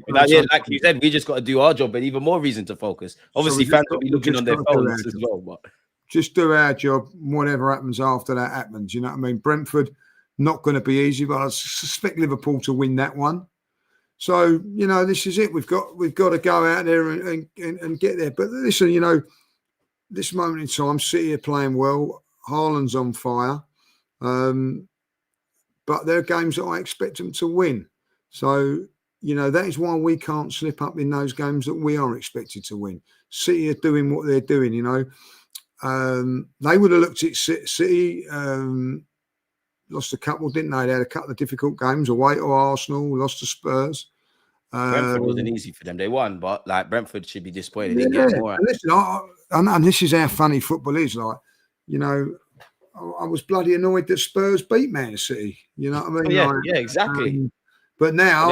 like you said, we just got to do our job, and even more reason to focus. Obviously, fans will be looking on their phones as well, but just do our job. Whatever happens after that happens. You know what I mean? Brentford not going to be easy, but I suspect Liverpool to win that one. So you know, this is it. We've got to go out there and get there. But listen, you know, this moment in time, City are playing well. Haaland's on fire, but there are games that I expect them to win. So. You know, that is why we can't slip up in those games that we are expected to win. City are doing what they're doing, you know. They would have looked at City, lost a couple, didn't they? They had a couple of difficult games away to Arsenal, lost to Spurs. Brentford wasn't easy for them. They won, but like Brentford should be disappointed. They get more. Listen, and this is how funny football is. Like, you know, I was bloody annoyed that Spurs beat Man City. You know what I mean? Oh, yeah, exactly. But now,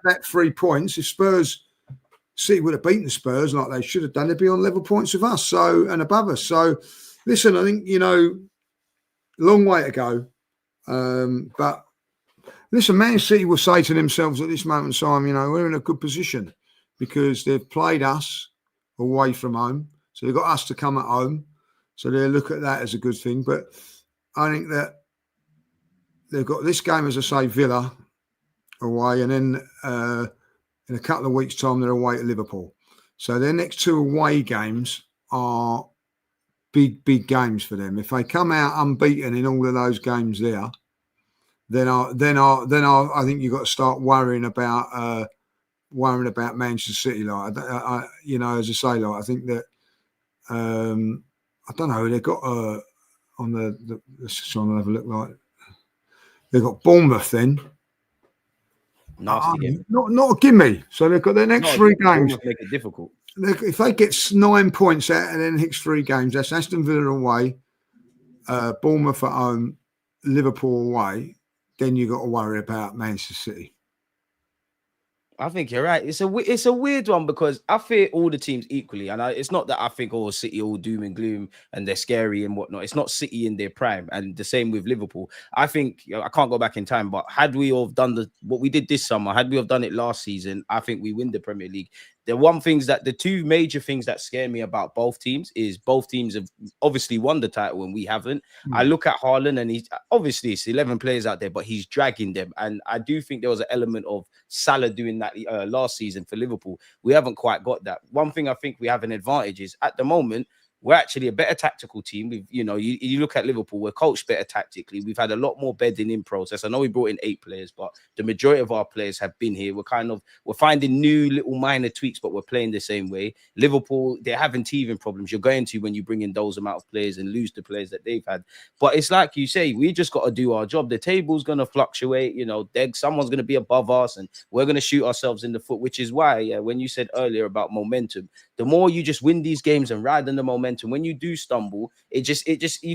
that 3 points, if City would have beaten Spurs like they should have done, they'd be on level points with us, and above us. So, listen, I think, you know, long way to go. But listen, Man City will say to themselves at this moment in time, you know, we're in a good position because they've played us away from home. So they've got us to come at home. So they'll look at that as a good thing. But I think that they've got this game, as I say, Villa away, and then in a couple of weeks' time they're away to Liverpool. So their next 2 away games are big games for them. If they come out unbeaten in all of those games there, then I think you've got to start worrying about Manchester City. Like I you know, as I say, like I think that I don't know, they've got on the let's just try and have a look. Like they've got Bournemouth then. Not a gimme. So they've got their next 3 games. Make it difficult. If they get 9 points out of their next 3 games, that's Aston Villa away, Bournemouth at home, Liverpool away, then you've got to worry about Manchester City. I think you're right. It's a weird one because I fear all the teams equally, and it's not that I think City all doom and gloom and they're scary and whatnot. It's not City in their prime, and the same with Liverpool. I think I can't go back in time, but had we all done what we did this summer, had we have done it last season, I think we win the Premier League. The 2 major things that scare me about both teams is both teams have obviously won the title and we haven't. I look at Haaland and he's obviously it's 11 players out there, but he's dragging them. And I do think there was an element of Salah doing that last season for Liverpool. We haven't quite got that. One thing I think we have an advantage is at the moment, we're actually a better tactical team. We've, you know, you look at Liverpool, we're coached better tactically. We've had a lot more bedding in process. I know we brought in 8 players, but the majority of our players have been here. We're finding new little minor tweaks, but we're playing the same way. Liverpool, they're having teething problems. You're going to when you bring in those amount of players and lose the players that they've had. But it's like you say, we just got to do our job. The table's going to fluctuate. You know, someone's going to be above us and we're going to shoot ourselves in the foot, which is why, when you said earlier about momentum, the more you just win these games and ride on the momentum, when you do stumble, you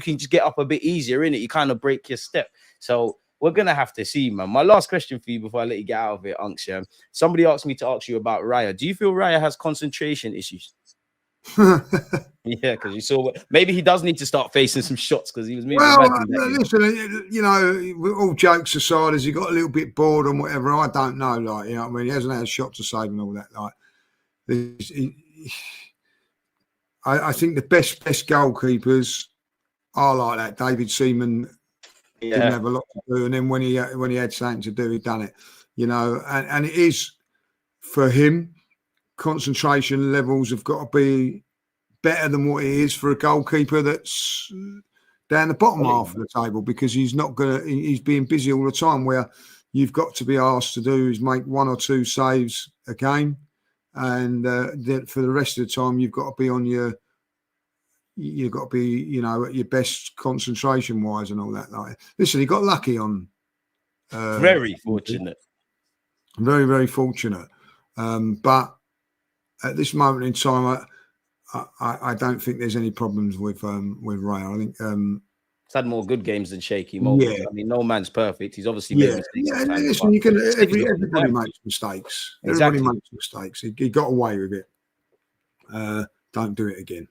can just get up a bit easier, innit? You kind of break your step. So we're gonna have to see, man. My last question for you before I let you get out of it, Unks, somebody asked me to ask you about Raya. Do you feel Raya has concentration issues? Yeah, because you saw maybe he does need to start facing some shots because he was moving Well, back in that game. listen, you know, all jokes aside, has he got a little bit bored and whatever? I don't know. Like, you know what I mean? He hasn't had a shot to save and all that. Like, I think the best goalkeepers are like that. David Seaman didn't have a lot to do, and then when he had something to do, he'd done it. You know, and it is for him. Concentration levels have got to be better than what it is for a goalkeeper that's down the bottom half of the table, because he's being busy all the time, where you've got to be asked to do is make 1 or 2 saves a game, and for the rest of the time you've got to be you know, at your best concentration wise and all that. Like, listen, he got lucky on very fortunate, very, very fortunate, but at this moment in time, I don't think there's any problems with Ray. I think he's had more good games than shaky moments. Yeah. I mean, no man's perfect. He's obviously made mistakes. Yeah, sometimes, listen, everybody makes mistakes. Exactly. Everybody makes mistakes. He got away with it. Don't do it again.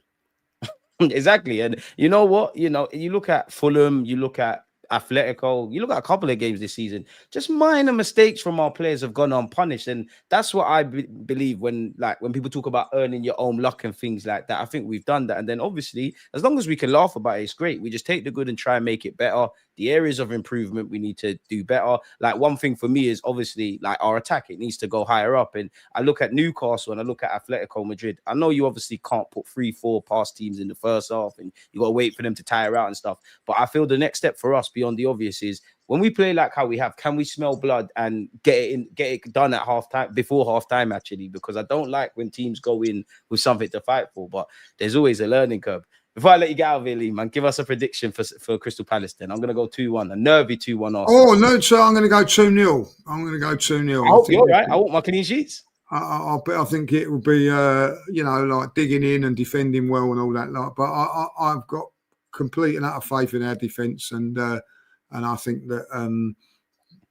Exactly. And you know what? You know, you look at Fulham, you look at Atletico, you look at a couple of games this season, just minor mistakes from our players have gone unpunished. And that's what I believe when people talk about earning your own luck and things like that. I think we've done that. And then obviously, as long as we can laugh about it, it's great. We just take the good and try and make it better. The areas of improvement we need to do better. Like, one thing for me is obviously like our attack. It needs to go higher up. And I look at Newcastle and I look at Atletico Madrid. I know you obviously can't put 3-4 past teams in the first half and you got to wait for them to tire out and stuff. But I feel the next step for us beyond the obvious is when we play like how we have, can we smell blood and get it done at halftime, before halftime actually? Because I don't like when teams go in with something to fight for, but there's always a learning curve. Before I let you get out of here, Lee, man, give us a prediction for Crystal Palace then. I'm going to go 2-1, a nervy 2-1 Arsenal. Oh, no, so I'm going to go 2-0. I'm going to go 2-0. I hope you're right. I want my clean sheets. I think it will be, you know, like digging in and defending well and all that. Like, but I've got complete and utter faith in our defence, and I think that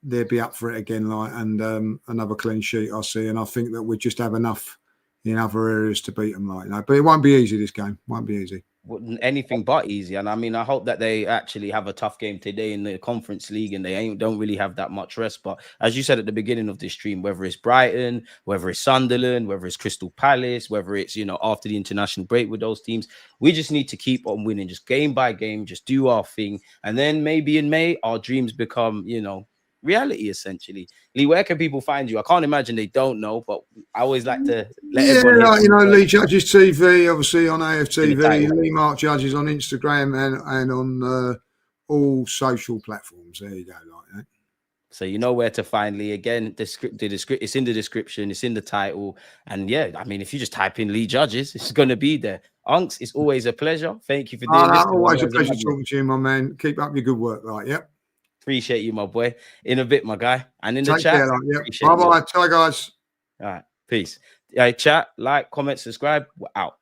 they'll be up for it again, like, and another clean sheet I see, and I think that we just have enough in other areas to beat them, like, you know. But it won't be easy. This game won't be easy. Anything but easy. And I mean, I hope that they actually have a tough game today in the Conference League and they don't really have that much rest. But as you said at the beginning of this stream, whether it's Brighton, whether it's Sunderland, whether it's Crystal Palace, whether it's, you know, after the international break with those teams, we just need to keep on winning, just game by game, just do our thing. And then maybe in May, our dreams become, you know, reality, essentially. Lee, where can people find you? I can't imagine they don't know, but I always like to let everyone know. You know, Lee Judges TV, obviously on AFTV, Lee Mark Judges on Instagram and on all social platforms. There you go, like that. So you know where to find Lee. Again, it's in the description, it's in the title. And yeah, I mean, if you just type in Lee Judges, it's going to be there. Unks, it's always a pleasure. Thank you for doing this. Always a pleasure talking to you, my man. Keep up your good work, like, yep. Appreciate you, my boy. In a bit, my guy. And in the Take chat. Care, like, yep. Bye-bye. Bye, guys. All right. Peace. Yeah, chat, like, comment, subscribe. We're out.